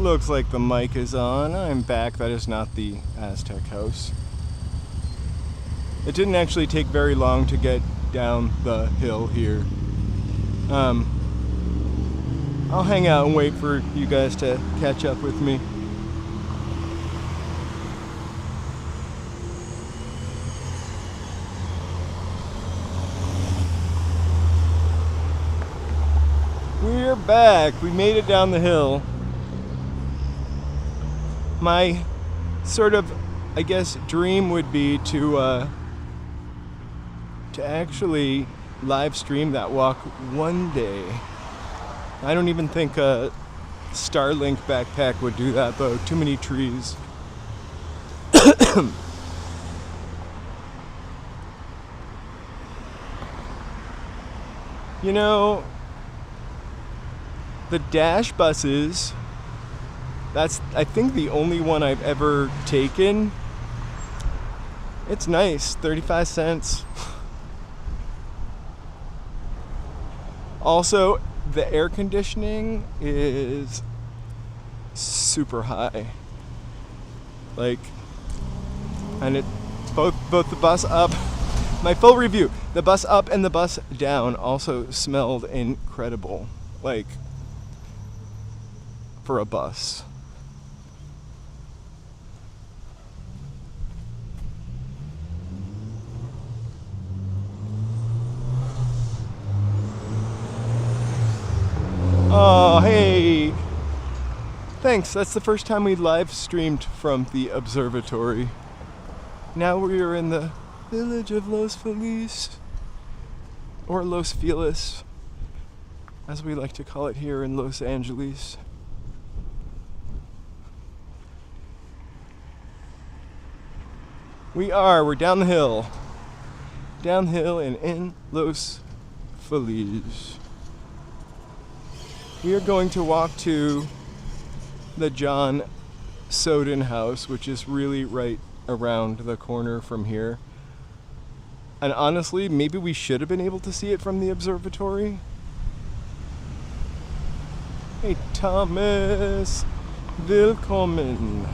Looks like the mic is on. I'm back. That is not the Aztec house. It didn't actually take very long to get down the hill here. I'll hang out and wait for you guys to catch up with me. We're back. We made it down the hill. My sort of, I guess, dream would be to actually live stream that walk one day. I don't even think a Starlink backpack would do that, though. Too many trees. You know, the Dash buses, that's, I think, the only one I've ever taken. It's nice, 35 cents. Also, the air conditioning is super high. Like, and it, both the bus up, my full review, the bus up and the bus down also smelled incredible. Like, for a bus. Oh, hey! Thanks, that's the first time we live streamed from the observatory. Now we are in the village of Los Feliz, or Los Feliz, as we like to call it here in Los Angeles. We're down the hill. Downhill and in Los Feliz. We are going to walk to the John Soden house, which is really right around the corner from here. And honestly, maybe we should have been able to see it from the observatory. Hey Thomas, willkommen.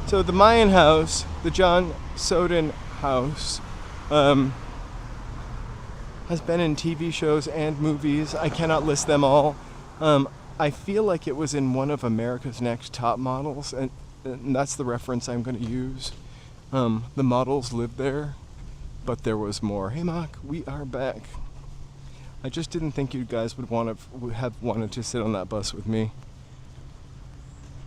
So the Mayan house, the John Soden house, has been in TV shows and movies. I cannot list them all. I feel like it was in one of America's Next Top Models, and that's the reference I'm going to use. The models lived there, but there was more. Hey Mark, we are back. I just didn't think you guys would have wanted to sit on that bus with me.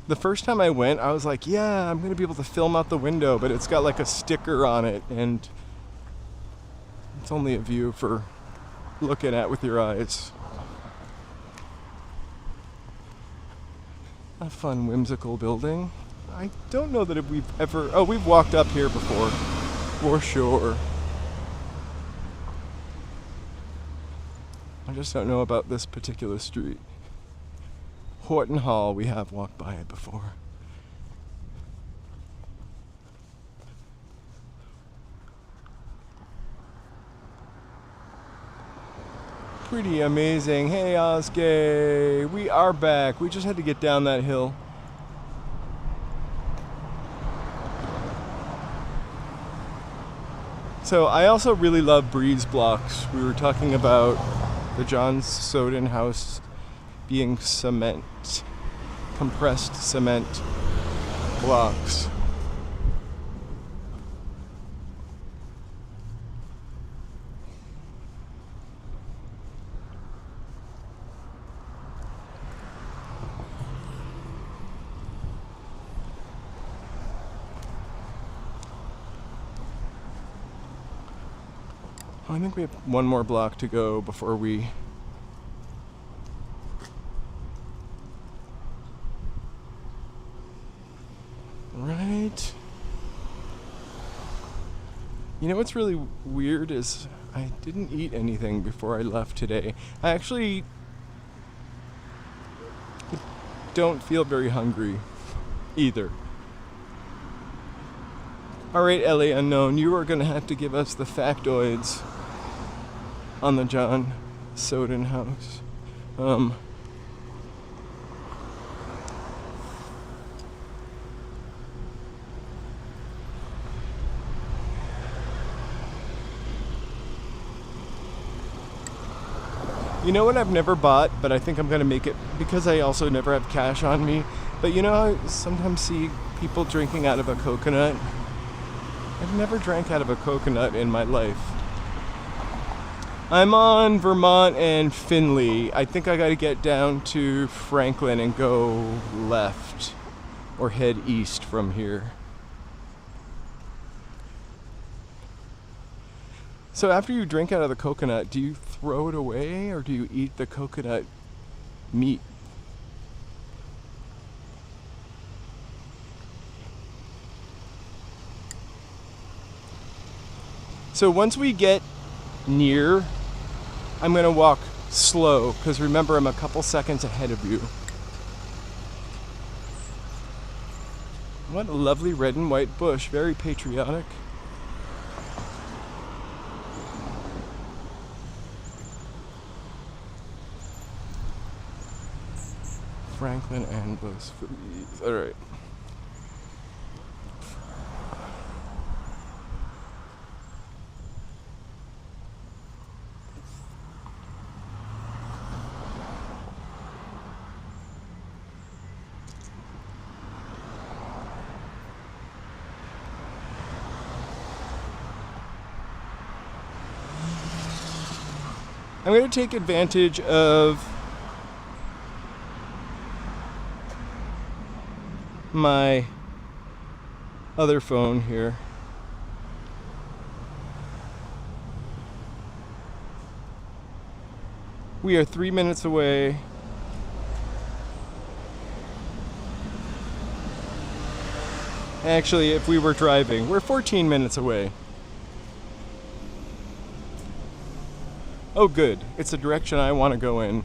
The first time I went, I was like, yeah, I'm going to be able to film out the window, but it's got like a sticker on it, and it's only a view for looking at with your eyes. A fun, whimsical building. I don't know that if we've ever... Oh, we've walked up here before, for sure. I just don't know about this particular street. Horton Hall, we have walked by it before. Pretty amazing. Hey Ozgay, we are back. We just had to get down that hill. So I also really love breeze blocks. We were talking about the John Soden house being cement, compressed cement blocks. I think we have one more block to go before we right. You know what's really weird is I didn't eat anything before I left today. I actually don't feel very hungry either. Alright, LA Unknown, you are going to have to give us the factoids on the John Soden house. You know what I've never bought, but I think I'm going to make it because I also never have cash on me. But you know, I sometimes see people drinking out of a coconut. I've never drank out of a coconut in my life. I'm on Vermont and Findlay. I think I got to get down to Franklin and go left or head east from here. So after you drink out of the coconut, do you throw it away or do you eat the coconut meat? So once we get near, I'm going to walk slow because remember I'm a couple seconds ahead of you. What a lovely red and white bush, very patriotic. Franklin and Los Feliz. All right. I'm going to take advantage of my other phone here. We are 3 minutes away. Actually, if we were driving, we're 14 minutes away. Oh, good. It's the direction I want to go in.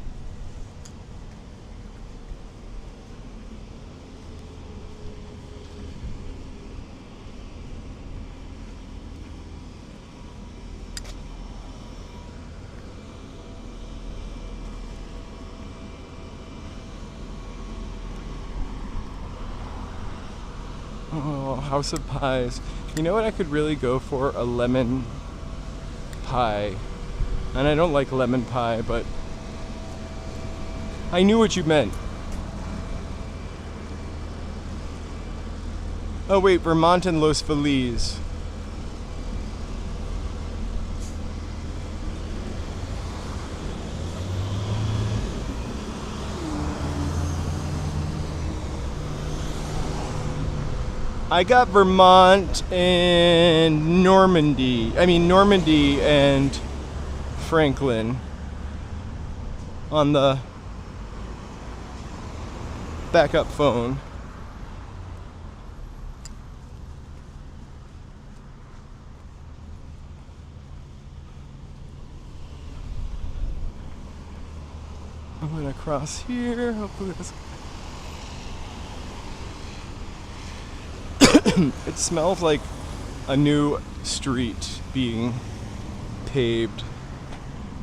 Oh, House of Pies. You know what I could really go for? A lemon pie. And I don't like lemon pie, but I knew what you meant. Oh wait, Vermont and Los Feliz. I got Vermont and Normandy and Franklin on the backup phone. I'm gonna cross here. Hopefully this. It smells like a new street being paved.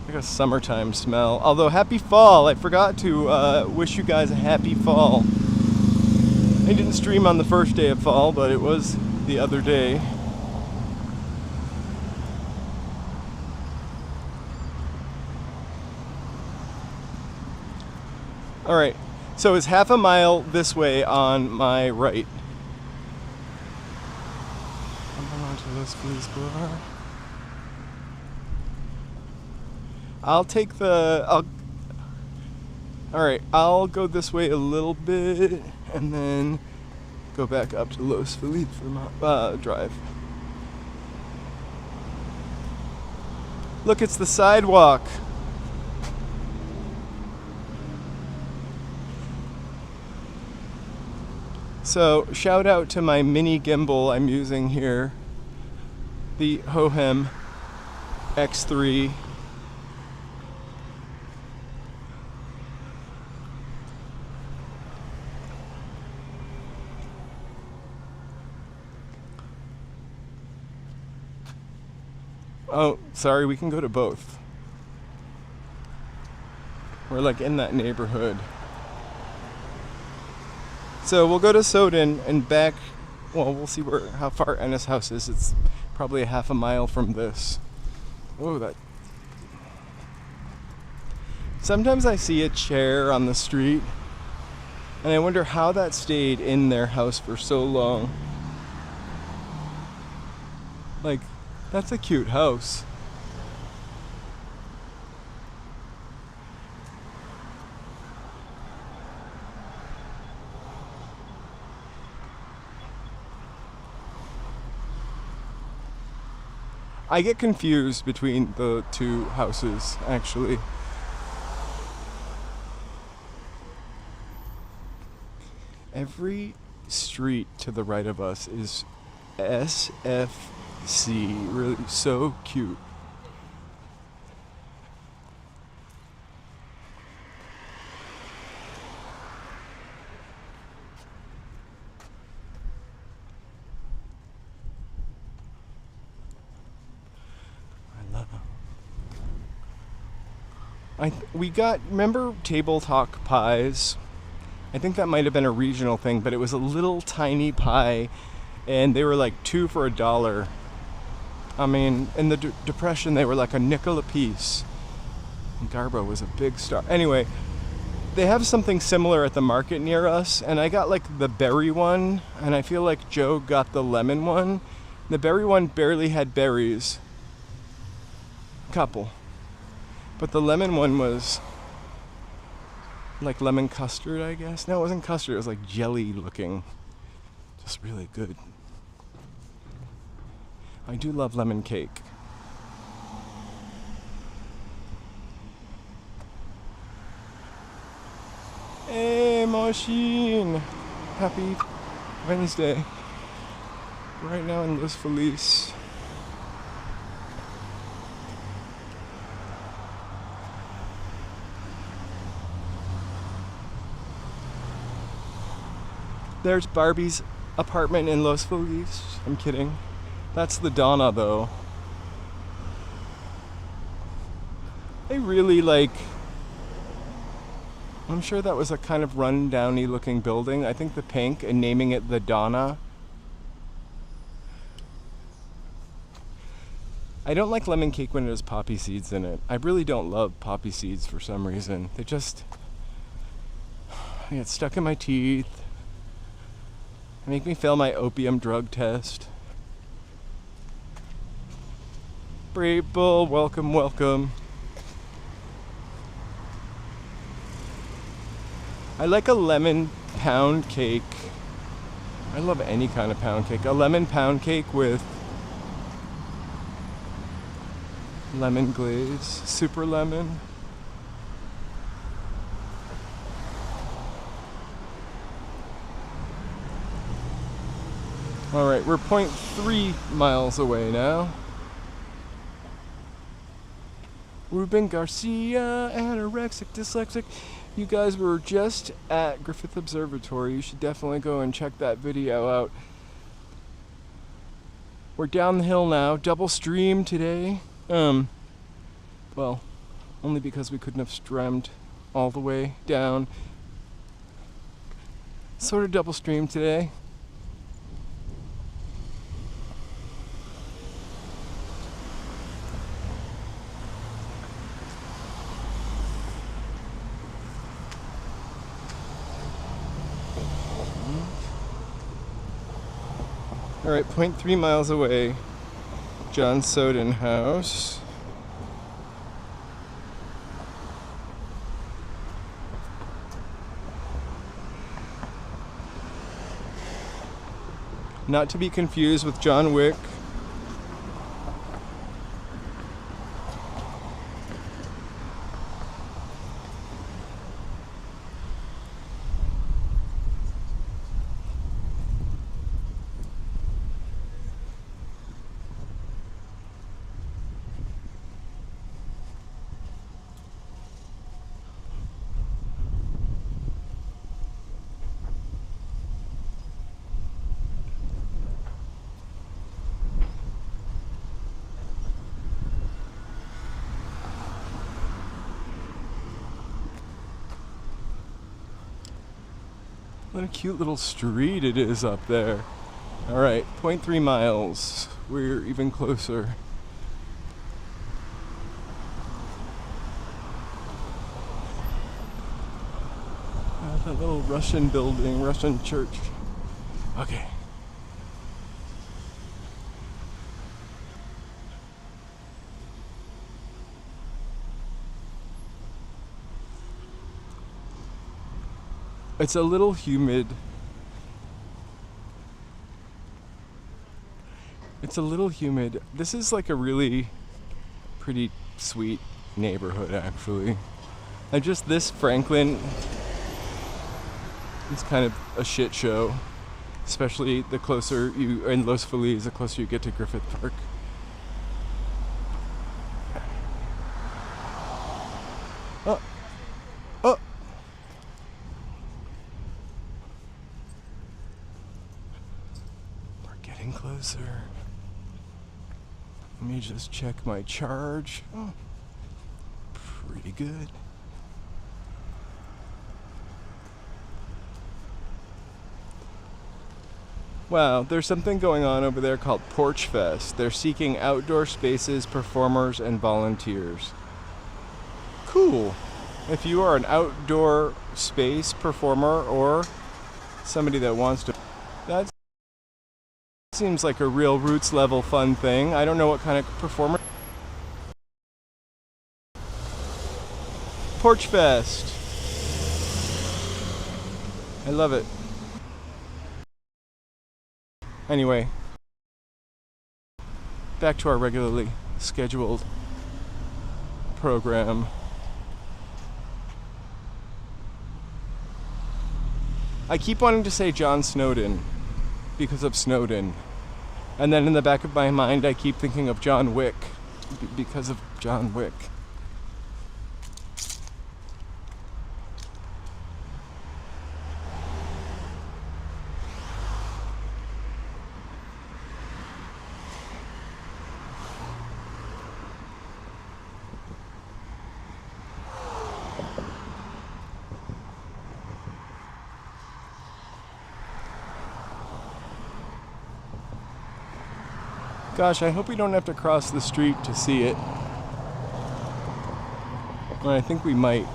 Like a summertime smell. Although, happy fall! I forgot to wish you guys a happy fall. I didn't stream on the first day of fall, but it was the other day. Alright, so it's half a mile this way on my right. Los Feliz Boulevard. Alright, I'll go this way a little bit and then go back up to Los Feliz Drive. Look, it's the sidewalk. So, shout out to my mini gimbal I'm using here. The Hohem X3. Oh, sorry, we can go to both. We're like in that neighborhood. So we'll go to Soden and back. Well, we'll see how far Ennis House is. It's probably a half a mile from this. Oh, that. Sometimes I see a chair on the street, and I wonder how that stayed in their house for so long. Like, that's a cute house. I get confused between the two houses, actually. Every street to the right of us is SFC. Really so cute. We got, remember Table Talk pies? I think that might have been a regional thing, but it was a little tiny pie, and they were like $2 for $1. I mean, in the Depression, they were like a nickel a piece. And Garbo was a big star. Anyway, they have something similar at the market near us, and I got like the berry one, and I feel like Joe got the lemon one. The berry one barely had berries. Couple. But the lemon one was like lemon custard, I guess. No, it wasn't custard. It was like jelly looking. Just really good. I do love lemon cake. Hey, machine! Happy Wednesday. Right now in Los Feliz. There's Barbie's apartment in Los Feliz. I'm kidding. That's the Donna, though. They really I'm sure that was a kind of run-downy looking building. I think the pink and naming it the Donna. I don't like lemon cake when it has poppy seeds in it. I really don't love poppy seeds for some reason. They get stuck in my teeth. Make me fail my opium drug test. Brave Bull, welcome, welcome. I like a lemon pound cake. I love any kind of pound cake. A lemon pound cake with lemon glaze, super lemon. All right, we're 0.3 miles away now. Ruben Garcia, anorexic, dyslexic. You guys were just at Griffith Observatory. You should definitely go and check that video out. We're down the hill now, double stream today. Well, only because we couldn't have streamed all the way down. Sort of double stream today. All right, 0.3 miles away, John Soden house. Not to be confused with John Wick. What a cute little street it is up there. Alright, 0.3 miles. We're even closer. That little Russian building, Russian church. Okay. It's a little humid. It's a little humid. This is like a really pretty sweet neighborhood, actually. And just this Franklin is kind of a shit show, especially the closer you in Los Feliz, the closer you get to Griffith Park. Oh, oh. We're getting closer. Let me just check my charge. Oh, pretty good. Wow, there's something going on over there called Porch Fest. They're seeking outdoor spaces, performers, and volunteers. Cool. If you are an outdoor space performer or somebody that wants to... That seems like a real roots level fun thing. I don't know what kind of performer... Porch Fest. I love it. Anyway, back to our regularly scheduled program. I keep wanting to say John Snowden because of Snowden. And then in the back of my mind, I keep thinking of John Wick because of John Wick. Gosh, I hope we don't have to cross the street to see it. Well, I think we might.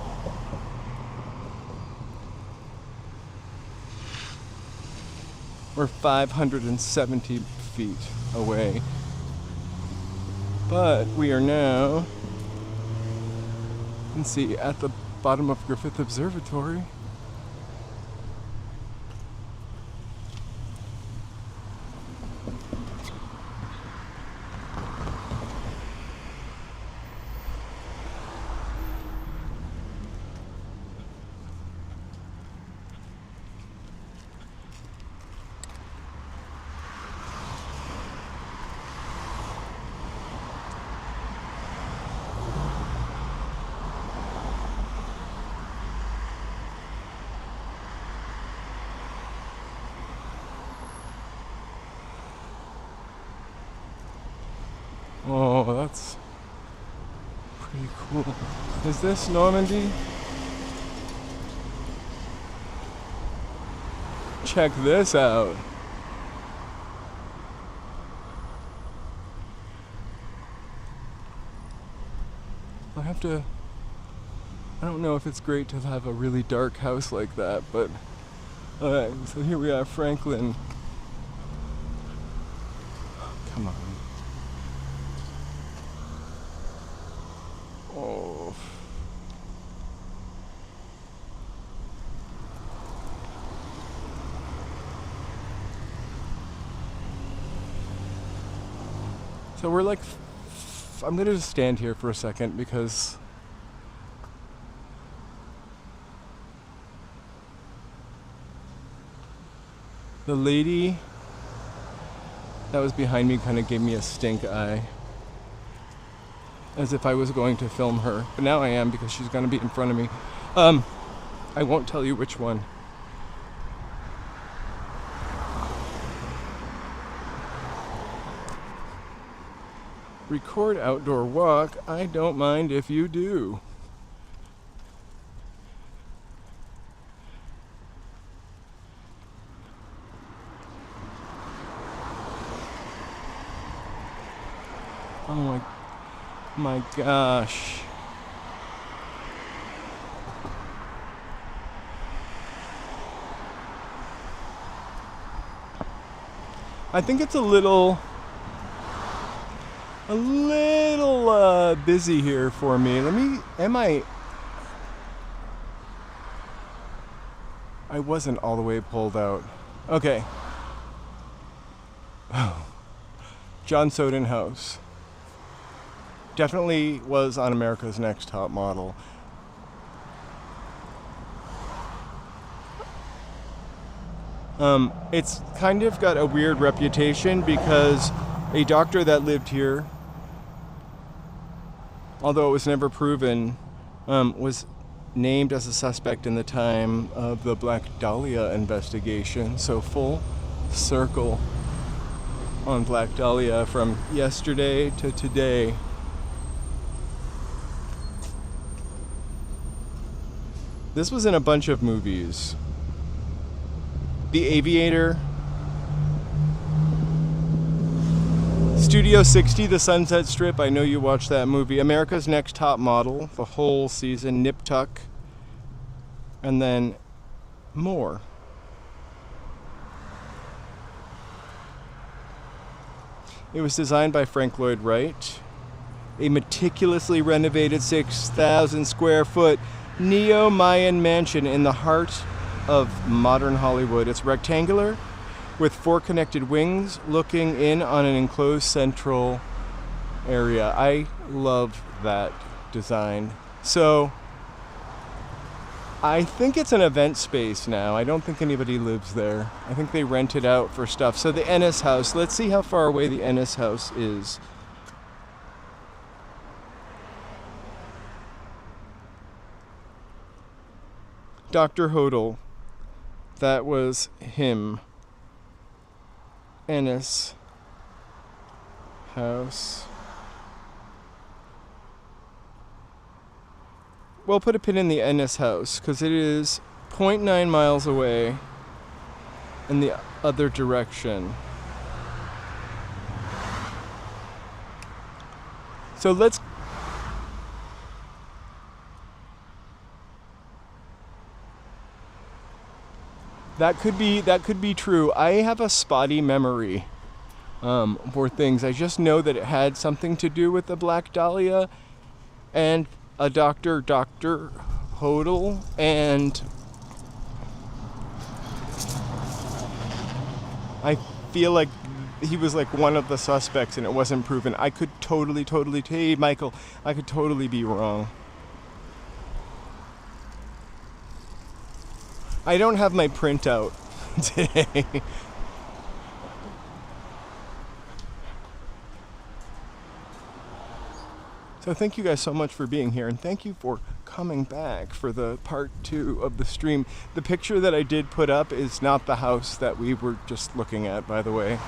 We're 570 feet away. But we are now, you can see, at the bottom of Griffith Observatory. Oh, that's pretty cool. Is this Normandy? Check this out. I don't know if it's great to have a really dark house like that, but alright, so here we are, Franklin. Come on. Oh. So we're like, I'm gonna just stand here for a second because the lady that was behind me kind of gave me a stink eye, as if I was going to film her, but now I am because she's gonna be in front of me. I won't tell you which one. Record outdoor walk. I don't mind if you do. my gosh. I think it's a little busy here for me. I wasn't all the way pulled out. Okay. John Soden House. Definitely was on America's Next Top Model. It's kind of got a weird reputation because a doctor that lived here, although it was never proven, was named as a suspect in the time of the Black Dahlia investigation. So full circle on Black Dahlia from yesterday to today. This was in a bunch of movies. The Aviator, Studio 60, The Sunset Strip, I know you watched that movie, America's Next Top Model, the whole season, Nip Tuck, and then more. It was designed by Frank Lloyd Wright, a meticulously renovated 6,000 square foot neo-Mayan mansion in the heart of modern Hollywood. It's rectangular with 4 connected wings looking in on an enclosed central area. I love that design. So I think it's an event space now. I don't think anybody lives there. I think they rent it out for stuff. So the Ennis House, let's see how far away the Ennis House is. Dr. Hodel. That was him. Ennis House. We'll put a pin in the Ennis House because it is 0.9 miles away in the other direction. So let's That could be true. I have a spotty memory for things. I just know that it had something to do with the Black Dahlia and a Dr. Hodel, and I feel like he was like one of the suspects and it wasn't proven. I could totally, hey Michael, I could totally be wrong. I don't have my printout today. So thank you guys so much for being here, and thank you for coming back for the part 2 of the stream. The picture that I did put up is not the house that we were just looking at, by the way.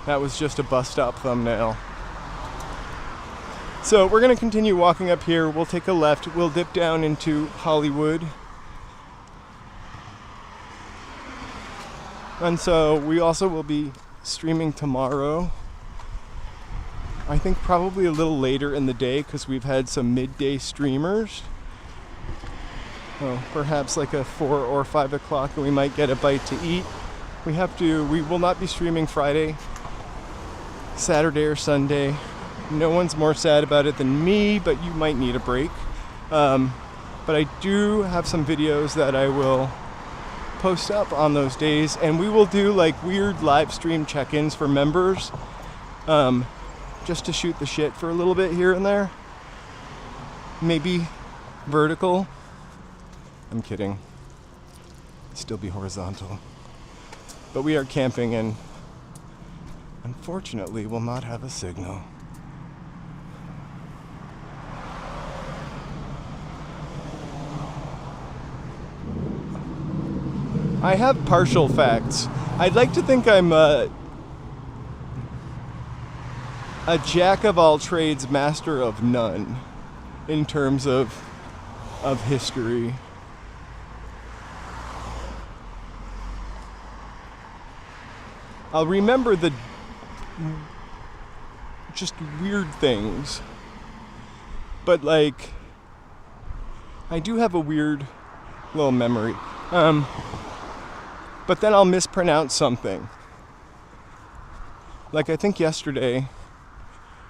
That was just a bus stop thumbnail. So we're going to continue walking up here. We'll take a left. We'll dip down into Hollywood. And so we also will be streaming tomorrow. I think probably a little later in the day because we've had some midday streamers. Oh, perhaps like a 4 or 5 o'clock, and we might get a bite to eat. We will not be streaming Friday, Saturday, or Sunday. No one's more sad about it than me, but you might need a break. But I do have some videos that I will post up on those days, and we will do like weird live stream check-ins for members, just to shoot the shit for a little bit here and there. Maybe vertical. I'm kidding. Still be horizontal. But we are camping and unfortunately will not have a signal. I have partial facts. I'd like to think I'm a jack of all trades, master of none in terms of history. I'll remember just weird things. But like, I do have a weird little memory. But then I'll mispronounce something. Like I think yesterday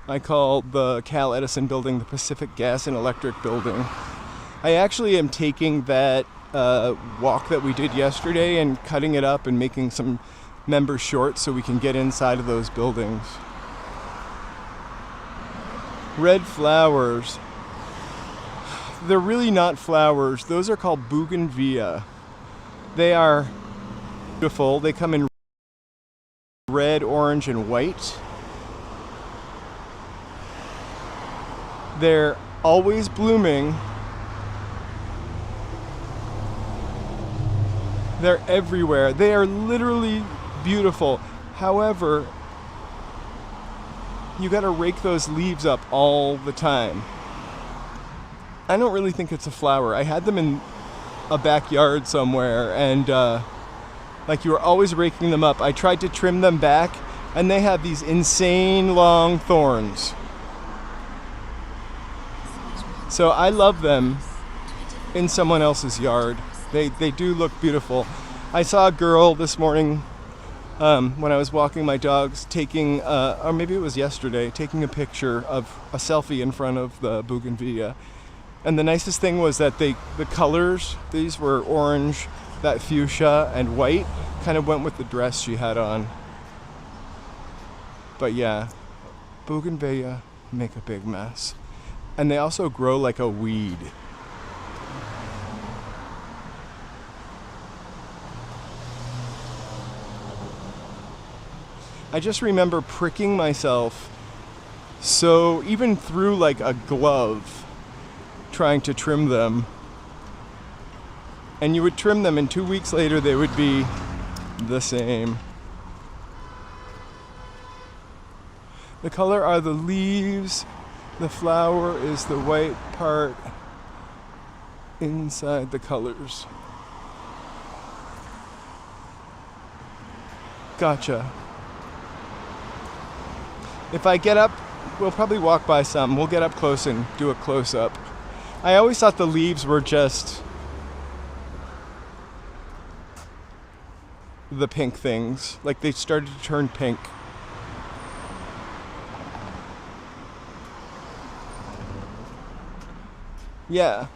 I called the Cal Edison building the Pacific Gas and Electric building. I actually am taking that walk that we did yesterday and cutting it up and making some members short so we can get inside of those buildings. Red flowers. They're really not flowers. Those are called bougainvillea. They are beautiful. They come in red, orange, and white. They're always blooming. They're everywhere. They are literally beautiful. However, you gotta rake those leaves up all the time. I don't really think it's a flower. I had them in a backyard somewhere, and like you were always raking them up. I tried to trim them back, and they have these insane long thorns. So I love them in someone else's yard. They do look beautiful. I saw a girl this morning when I was walking my dogs taking, or maybe it was yesterday, taking a picture of a selfie in front of the bougainvillea. And the nicest thing was that the colors, these were orange, that fuchsia, and white, kind of went with the dress she had on. But yeah, bougainvillea make a big mess. And they also grow like a weed. I just remember pricking myself, so even through like a glove, trying to trim them. And you would trim them, and 2 weeks later they would be the same. The color are the leaves. The flower is the white part inside the colors. Gotcha. If I get up, we'll probably walk by some. We'll get up close and do a close-up. I always thought the leaves were just the pink things. Like they started to turn pink. Yeah.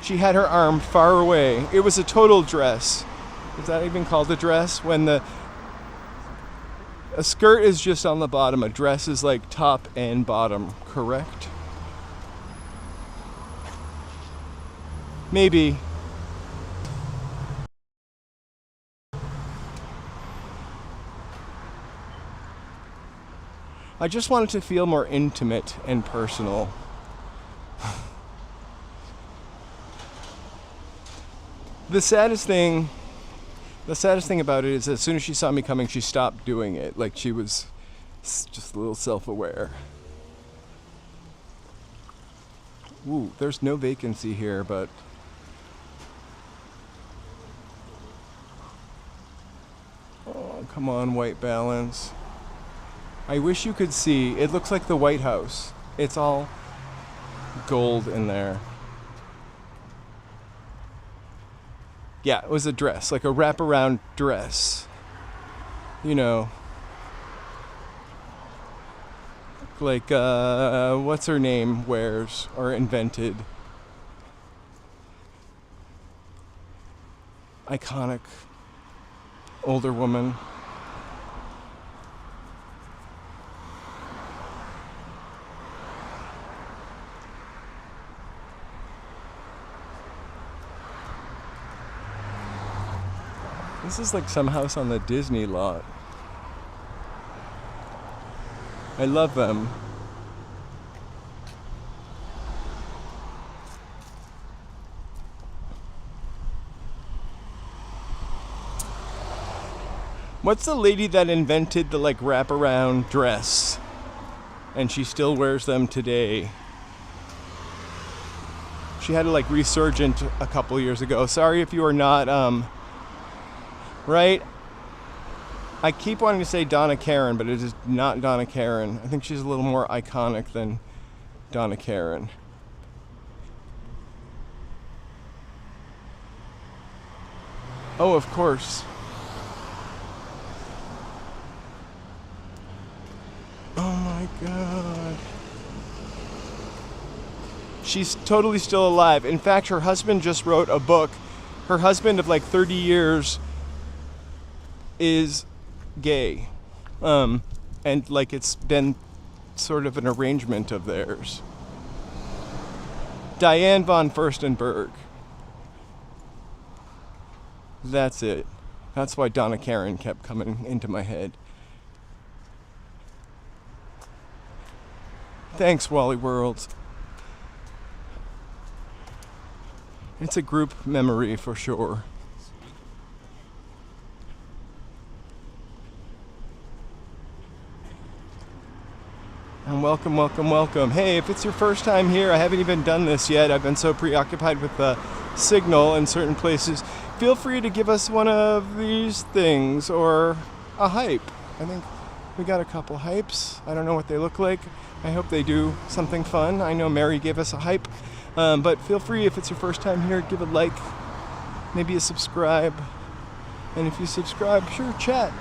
She had her arm far away. It was a total dress. Is that even called a dress? When a skirt is just on the bottom, a dress is like top and bottom, correct? Maybe. I just wanted to feel more intimate and personal. The saddest thing about it is as soon as she saw me coming, she stopped doing it. Like she was just a little self-aware. Ooh, there's no vacancy here, but oh, come on, white balance. I wish you could see. It looks like the White House. It's all gold in there. Yeah, it was a dress, like a wraparound dress. You know. Like, what's her name wears or invented. Iconic older woman. This is like some house on the Disney lot. I love them. What's the lady that invented the like wraparound dress? And she still wears them today. She had a like resurgent a couple years ago. Sorry if you are not right? I keep wanting to say Donna Karen, but it is not Donna Karen. I think she's a little more iconic than Donna Karen. Oh, of course. Oh my god. She's totally still alive. In fact, her husband just wrote a book. Her husband of like 30 years is gay. And like it's been sort of an arrangement of theirs. Diane von Furstenberg. That's it. That's why Donna Karen kept coming into my head. Thanks, Wally World. It's a group memory for sure. And welcome, welcome, welcome. Hey, if it's your first time here, I haven't even done this yet. I've been so preoccupied with the signal in certain places. Feel free to give us one of these things or a hype. I think we got a couple hypes. I don't know what they look like. I hope they do something fun. I know Mary gave us a hype. But feel free, if it's your first time here, give a like, maybe a subscribe. And if you subscribe, sure, chat.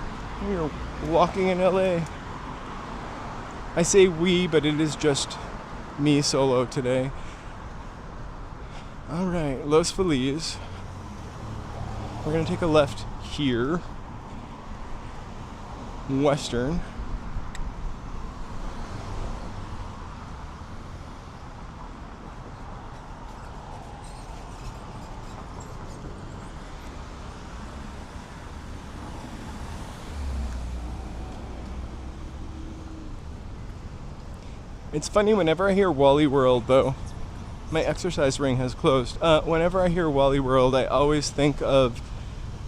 You're walking in LA. I say we, but it is just me solo today. All right, Los Feliz. We're gonna take a left here. Western. It's funny, whenever I hear Wally World, though, my exercise ring has closed. Whenever I hear Wally World, I always think of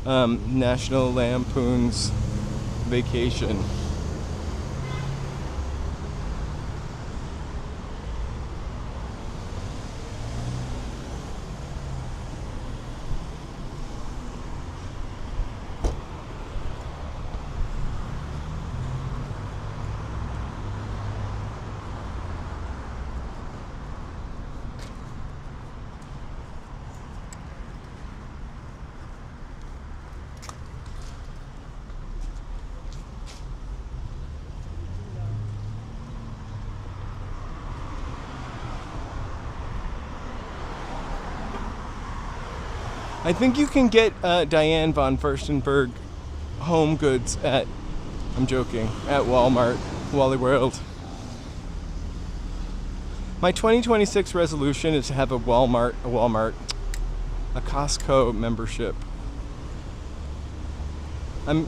National Lampoon's Vacation. I think you can get Diane von Furstenberg home goods at, I'm joking, at Walmart, Wally World. My 2026 resolution is to have a Costco membership. I'm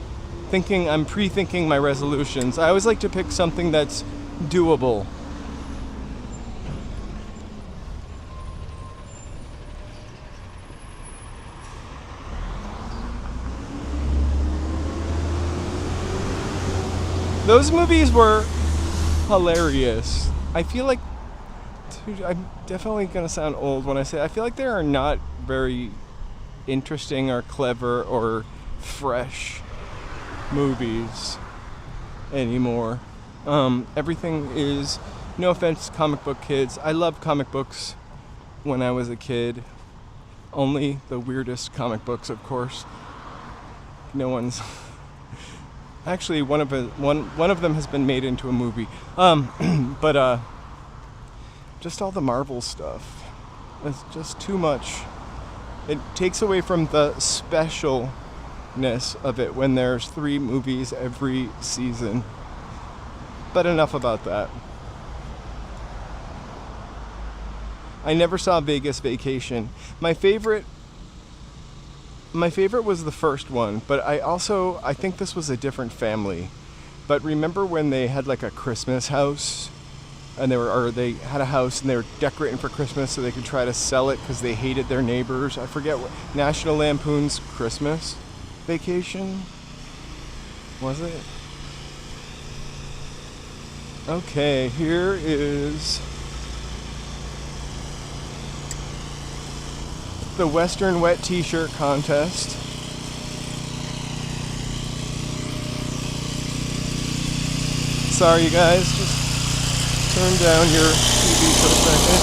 pre-thinking my resolutions. I always like to pick something that's doable. Those movies were hilarious. I feel like, dude, I'm definitely gonna sound old when I say I feel like they are not very interesting or clever or fresh movies anymore. Everything is, no offense, comic book kids. I loved comic books when I was a kid. Only the weirdest comic books, of course. No one's. Actually, one of them has been made into a movie. But just all the Marvel stuff. It's just too much. It takes away from the specialness of it when there's 3 movies every season. But enough about that. I never saw Vegas Vacation. My favorite was the first one, but I think this was a different family. But remember when they had like a Christmas house, and they had a house and they were decorating for Christmas so they could try to sell it because they hated their neighbors. I forget what, National Lampoon's Christmas Vacation, was it? Okay, here is the Western Wet T-shirt contest. Sorry, you guys. Just turn down your TV for a second.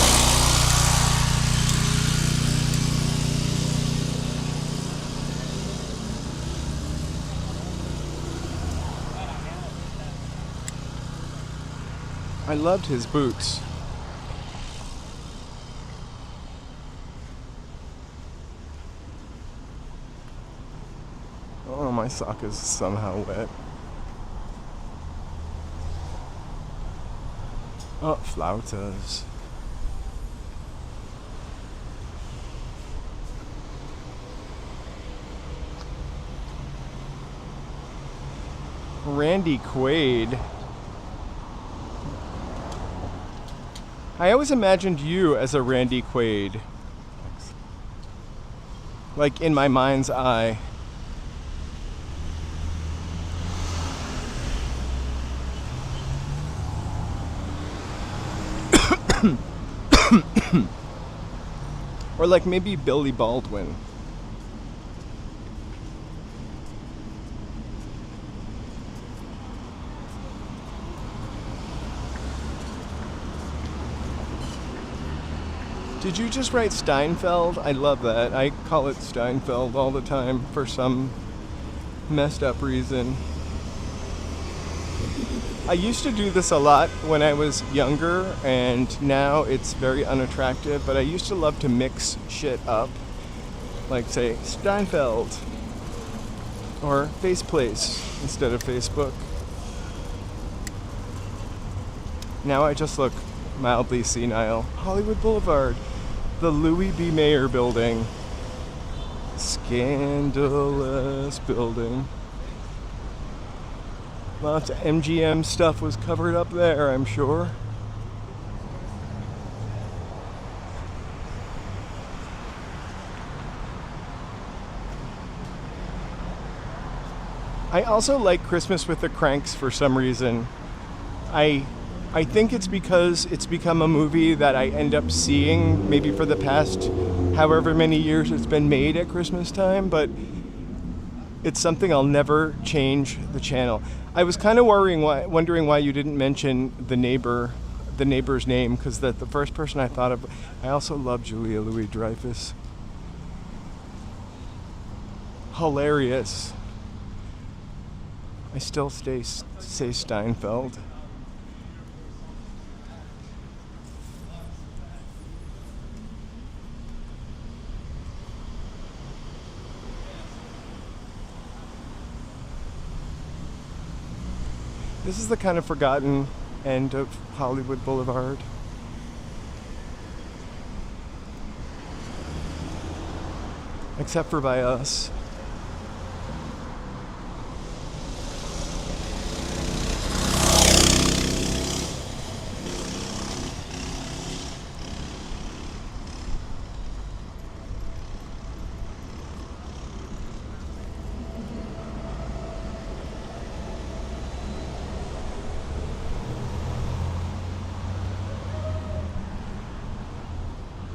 I loved his boots. Oh, my sock is somehow wet. Oh, flautas. Randy Quaid. I always imagined you as a Randy Quaid. Like in my mind's eye. Or like maybe Billy Baldwin. Did you just write Steinfeld? I love that. I call it Steinfeld all the time for some messed up reason. I used to do this a lot when I was younger, and now it's very unattractive, but I used to love to mix shit up. Like say Steinfeld or Faceplace instead of Facebook. Now I just look mildly senile. Hollywood Boulevard. The Louis B. Mayer building. Scandalous building. Lots of MGM stuff was covered up there, I'm sure. I also like Christmas with the Cranks for some reason. I think it's because it's become a movie that I end up seeing maybe for the past however many years it's been made at Christmas time, but it's something I'll never change the channel. I was kind of wondering why you didn't mention the neighbor's name, because the first person I thought of. I also love Julia Louis-Dreyfus. Hilarious. I still say Steinfeld. This is the kind of forgotten end of Hollywood Boulevard. Except for by us.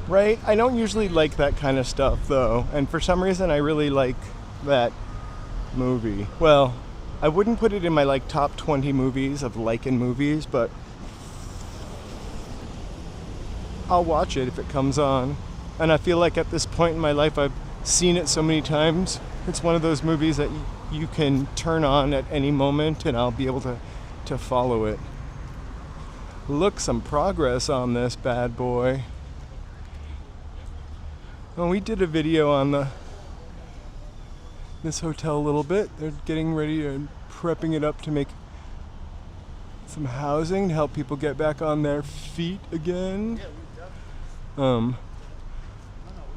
Right? I don't usually like that kind of stuff, though. And for some reason, I really like that movie. Well, I wouldn't put it in my, top 20 movies of liking movies, but I'll watch it if it comes on. And I feel like at this point in my life, I've seen it so many times. It's one of those movies that you can turn on at any moment, and I'll be able to follow it. Look, some progress on this bad boy. Well, we did a video on this hotel a little bit. They're getting ready and prepping it up to make some housing to help people get back on their feet again. And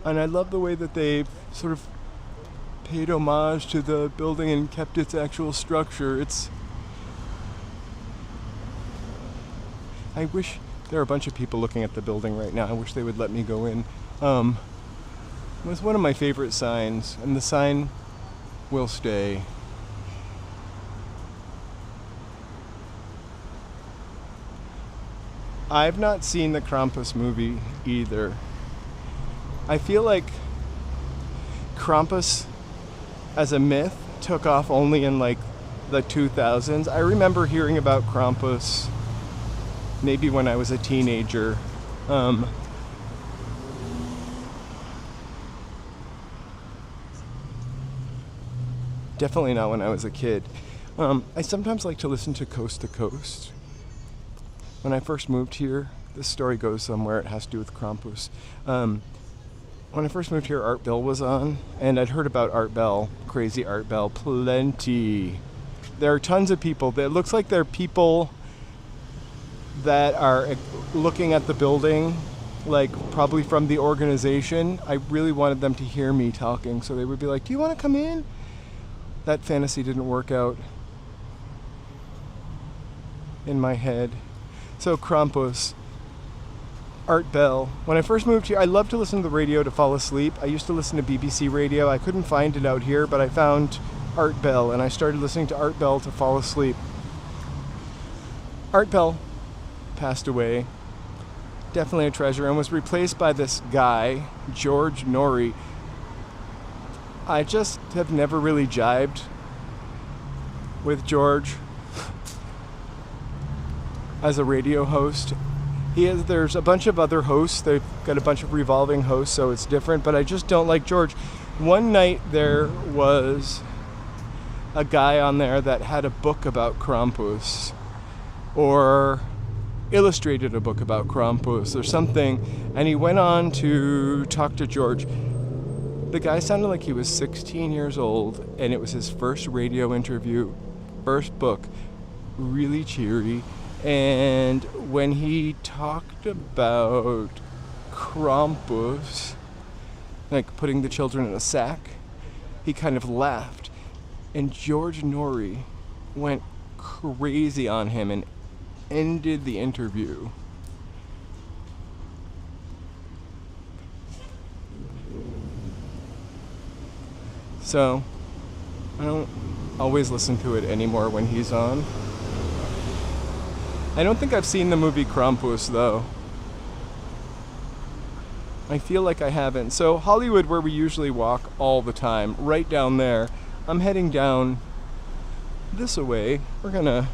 I love the way that they sort of paid homage to the building and kept its actual structure. I wish there are a bunch of people looking at the building right now. I wish they would let me go in. It was one of my favorite signs, and the sign will stay. I've not seen the Krampus movie either. I feel like Krampus as a myth took off only in the 2000s. I remember hearing about Krampus maybe when I was a teenager. Definitely not when I was a kid. I sometimes like to listen to Coast to Coast. When I first moved here, this story goes somewhere, it has to do with Krampus. When I first moved here, Art Bell was on, and I'd heard about Art Bell, crazy Art Bell, plenty. There are tons of people. It looks like there are people that are looking at the building, like probably from the organization. I really wanted them to hear me talking, so they would be like, "Do you want to come in?" That fantasy didn't work out in my head. So Krampus, Art Bell. When I first moved here, I loved to listen to the radio to fall asleep. I used to listen to BBC radio. I couldn't find it out here, but I found Art Bell, and I started listening to Art Bell to fall asleep. Art Bell passed away. Definitely a treasure, and was replaced by this guy, George Norrie. I just have never really jibed with George as a radio host. There's a bunch of other hosts. They've got a bunch of revolving hosts, so it's different, but I just don't like George. One night there was a guy on there that had a book about Krampus, or illustrated a book about Krampus or something, and he went on to talk to George. The guy sounded like he was 16 years old, and it was his first radio interview, first book, really cheery. And when he talked about Krampus, like putting the children in a sack, he kind of laughed. And George Norrie went crazy on him and ended the interview. So, I don't always listen to it anymore when he's on. I don't think I've seen the movie Krampus, though. I feel like I haven't. So, Hollywood, where we usually walk all the time, right down there. I'm heading down this way. We're gonna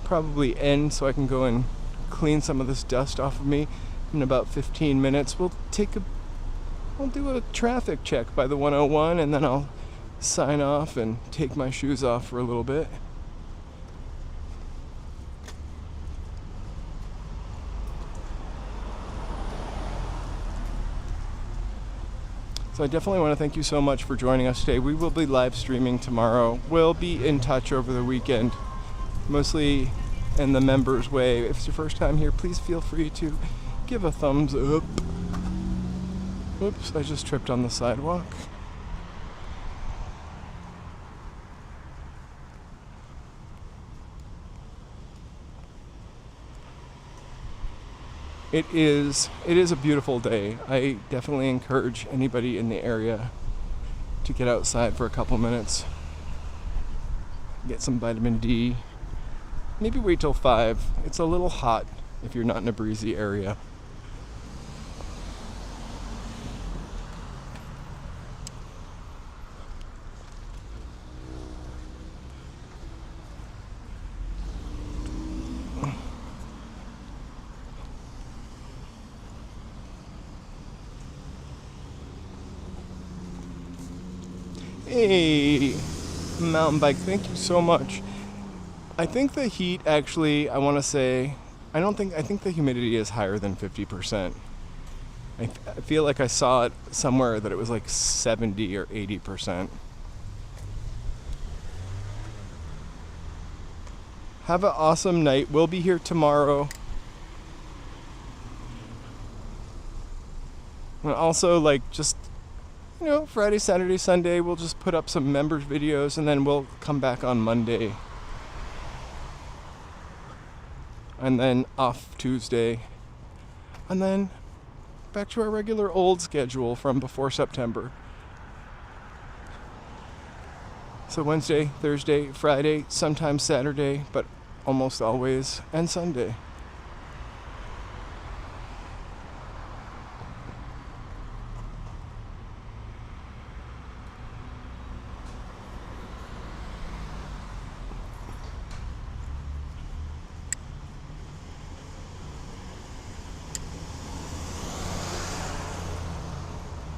probably end so I can go and clean some of this dust off of me in about 15 minutes. We'll do a traffic check by the 101, and then I'll sign off and take my shoes off for a little bit. So I definitely want to thank you so much for joining us today. We will be live streaming tomorrow. We'll be in touch over the weekend, mostly in the members' way. If it's your first time here, please feel free to give a thumbs up. Oops, I just tripped on the sidewalk. It is a beautiful day. I definitely encourage anybody in the area to get outside for a couple minutes, get some vitamin D. Maybe wait till 5. It's a little hot if you're not in a breezy area. Hey, mountain bike, thank you so much. I think the heat actually, I think the humidity is higher than 50%. I feel like I saw it somewhere that it was like 70 or 80%. Have an awesome night. We'll be here tomorrow. And also, Friday, Saturday, Sunday, we'll just put up some members videos, and then we'll come back on Monday. And then off Tuesday. And then back to our regular old schedule from before September. So Wednesday, Thursday, Friday, sometimes Saturday, but almost always, and Sunday.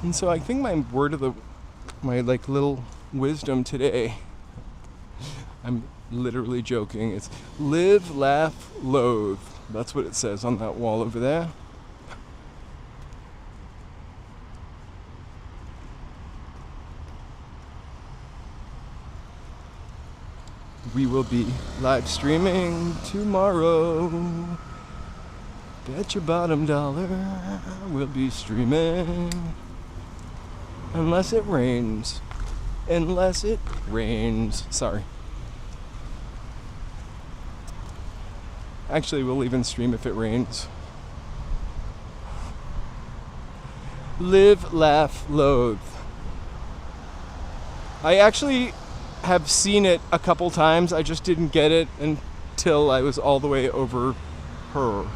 And so I think my like little wisdom today, I'm literally joking, it's live, laugh, loathe. That's what it says on that wall over there. We will be live streaming tomorrow. Bet your bottom dollar we'll be streaming. Unless it rains. Unless it rains. Sorry. Actually, we'll even stream if it rains. Live, laugh, loathe. I actually have seen it a couple times. I just didn't get it until I was all the way over her.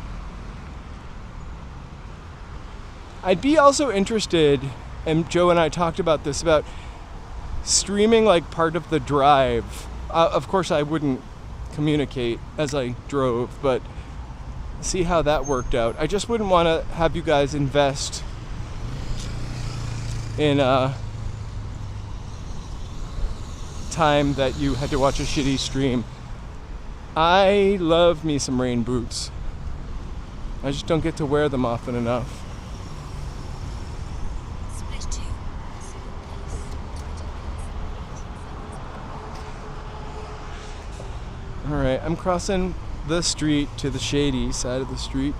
I'd be also interested, and Joe and I talked about this, about streaming like part of the drive. Of course, I wouldn't communicate as I drove, but see how that worked out. I just wouldn't want to have you guys invest in time that you had to watch a shitty stream. I love me some rain boots. I just don't get to wear them often enough. Alright, I'm crossing the street to the shady side of the street.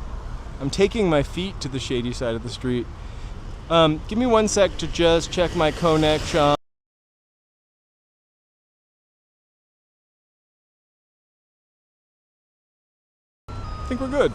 I'm taking my feet to the shady side of the street. Give me 1 sec to just check my connection. I think we're good.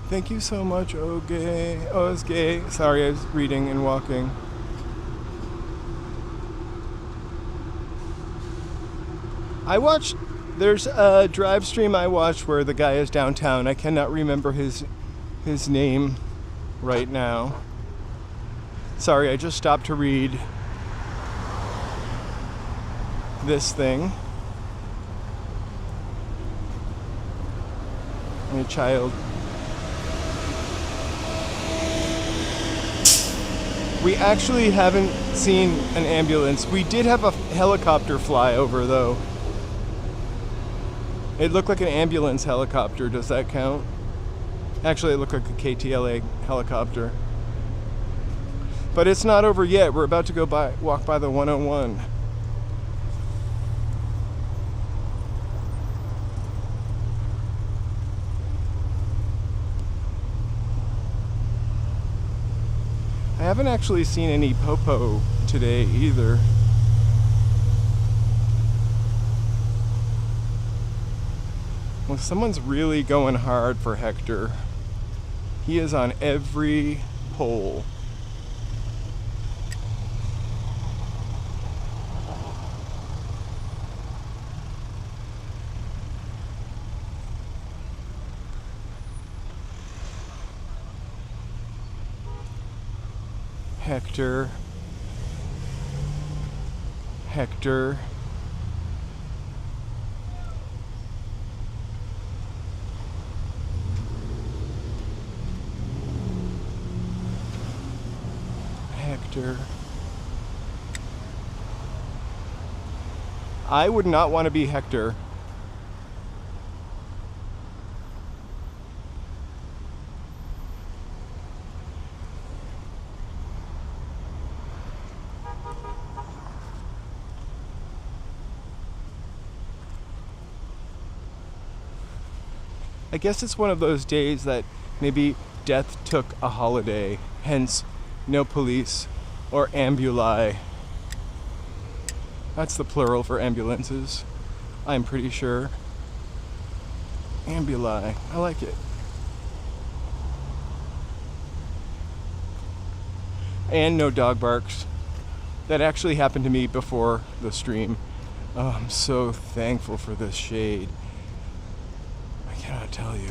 Thank you so much, Osgay. Sorry, I was reading and walking. There's a drive stream I watched where the guy is downtown. I cannot remember his name right now. Sorry, I just stopped to read this thing. And a child. We actually haven't seen an ambulance. We did have a helicopter fly over, though. It looked like an ambulance helicopter. Does that count? Actually, it looked like a KTLA helicopter. But it's not over yet. We're about to walk by the 101. I haven't actually seen any popo today either. Well, someone's really going hard for Hector. He is on every pole. Hector. Hector. Hector. I would not want to be Hector. I guess it's one of those days that maybe death took a holiday, hence no police or ambuli. That's the plural for ambulances, I'm pretty sure. Ambuli. I like it. And no dog barks. That actually happened to me before the stream. Oh, I'm so thankful for this shade. I cannot tell you.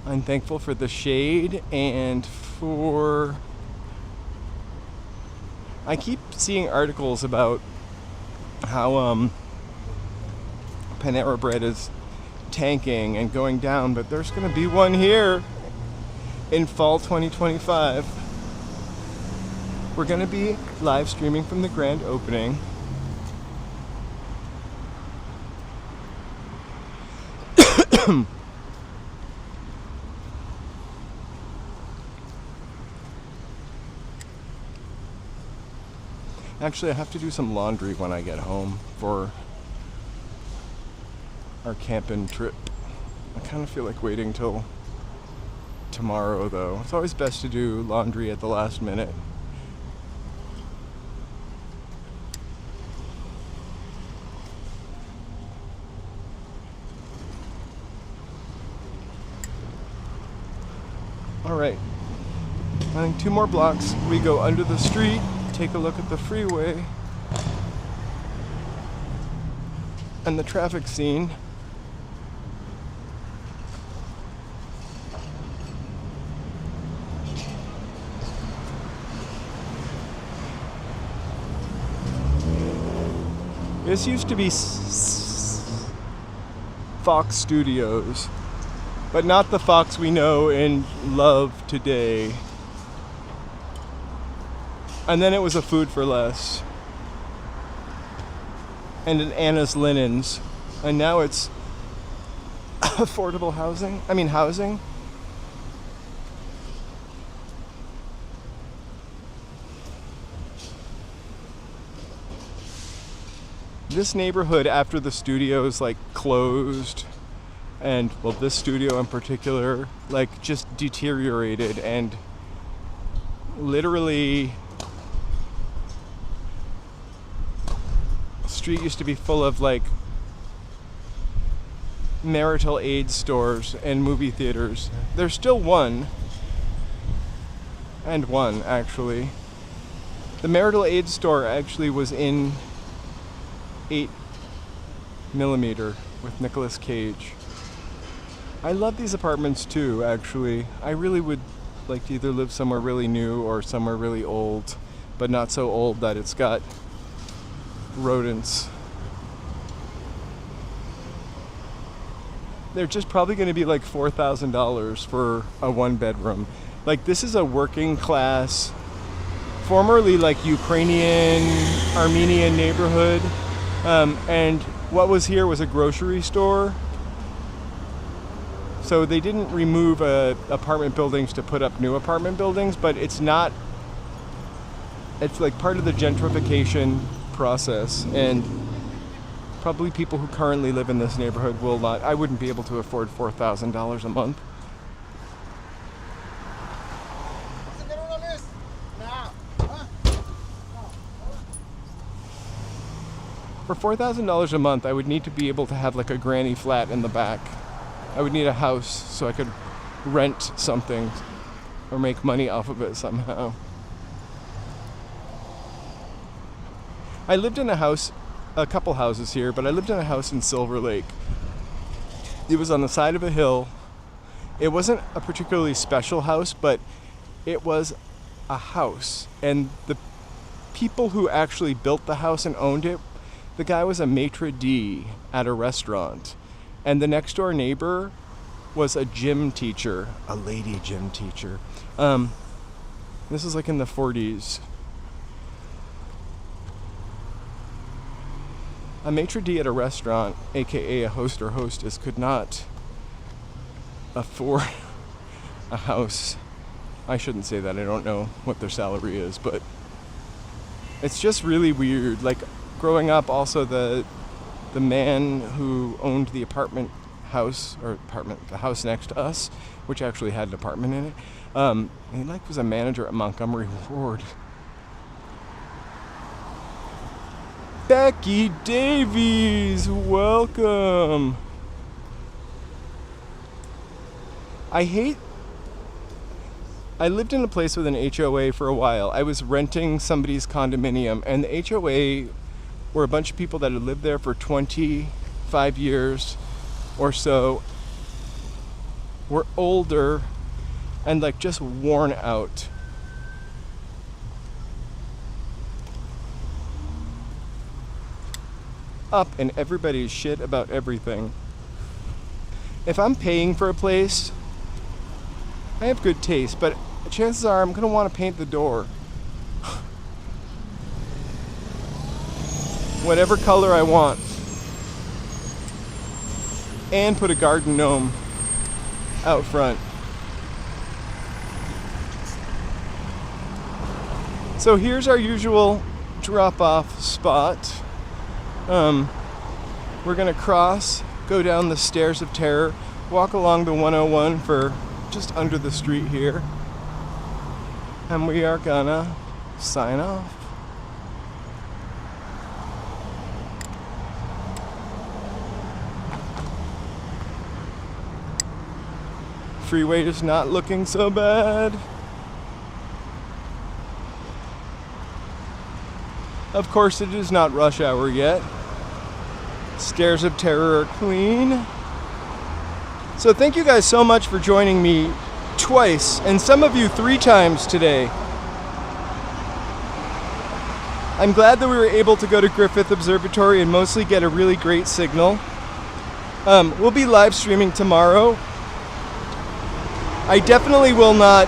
I'm thankful for the shade and for... I keep seeing articles about how Panera Bread is tanking and going down, but there's going to be one here in fall 2025. We're going to be live streaming from the grand opening. Actually, I have to do some laundry when I get home for our camping trip. I kind of feel like waiting till tomorrow, though. It's always best to do laundry at the last minute. All right. I think 2 more blocks. We go under the street. Take a look at the freeway and the traffic scene. This used to be Fox Studios, but not the Fox we know and love today. And then it was a Food for Less. And an Anna's Linens. And now it's affordable housing. Housing. This neighborhood, after the studios closed, and well, this studio in particular, just deteriorated, and literally street used to be full of marital aid stores and movie theaters. There's still one, and one actually. The marital aid store actually was in 8mm with Nicolas Cage. I love these apartments too, actually. I really would like to either live somewhere really new or somewhere really old, but not so old that it's got rodents. They're just probably going to be $4,000 for a 1-bedroom. This is a working class, formerly Ukrainian, Armenian neighborhood, and what was here was a grocery store. So they didn't remove apartment buildings to put up new apartment buildings, but it's part of the gentrification process, and probably people who currently live in this neighborhood will not. I wouldn't be able to afford $4,000 a month. For $4,000 a month, I would need to be able to have a granny flat in the back. I would need a house so I could rent something or make money off of it somehow. I lived in a house, a couple houses here, but I lived in a house in Silver Lake. It was on the side of a hill. It wasn't a particularly special house, but it was a house. And the people who actually built the house and owned it, the guy was a maitre d' at a restaurant. And the next door neighbor was a gym teacher, a lady gym teacher. This is in the 40s. A maitre d' at a restaurant, aka a host or hostess, could not afford a house. I shouldn't say that, I don't know what their salary is, but it's just really weird. Growing up, also the man who owned the apartment house or apartment, the house next to us, which actually had an apartment in it. He was a manager at Montgomery Ward. Becky Davies, welcome. I lived in a place with an HOA for a while. I was renting somebody's condominium, and the HOA were a bunch of people that had lived there for 25 years or so, were older and just worn out. Up in everybody's shit about everything. If I'm paying for a place, I have good taste, but chances are I'm going to want to paint the door. Whatever color I want. And put a garden gnome out front. So here's our usual drop-off spot. We're going to cross, go down the stairs of terror, walk along the 101 for just under the street here, and we are gonna sign off. Freeway is not looking so bad. Of course, it is not rush hour yet. Stairs of terror are clean. So thank you guys so much for joining me twice, and some of you 3 times today. I'm glad that we were able to go to Griffith Observatory and mostly get a really great signal. We'll be live streaming tomorrow. I definitely will not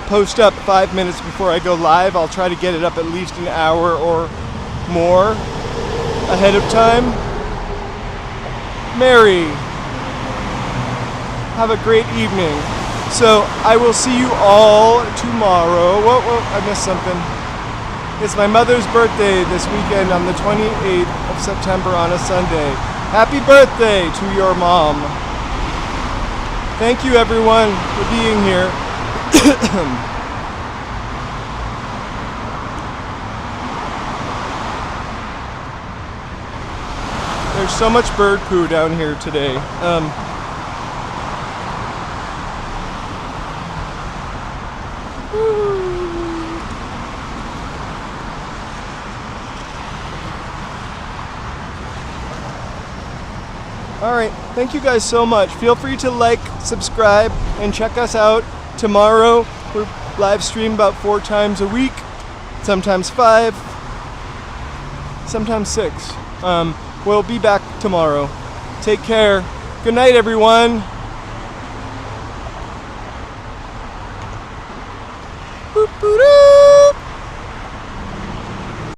post up 5 minutes before I go live. I'll try to get it up at least an hour or more ahead of time. Mary, have a great evening. So I will see you all tomorrow. Whoa, I missed something. It's my mother's birthday this weekend on the 28th of September on a Sunday. Happy birthday to your mom. Thank you everyone for being here. There's so much bird poo down here today. Alright, thank you guys so much. Feel free to like, subscribe, and check us out tomorrow. We're live stream about 4 times a week, sometimes 5, sometimes 6. We'll be back tomorrow. Take care. Good night, everyone.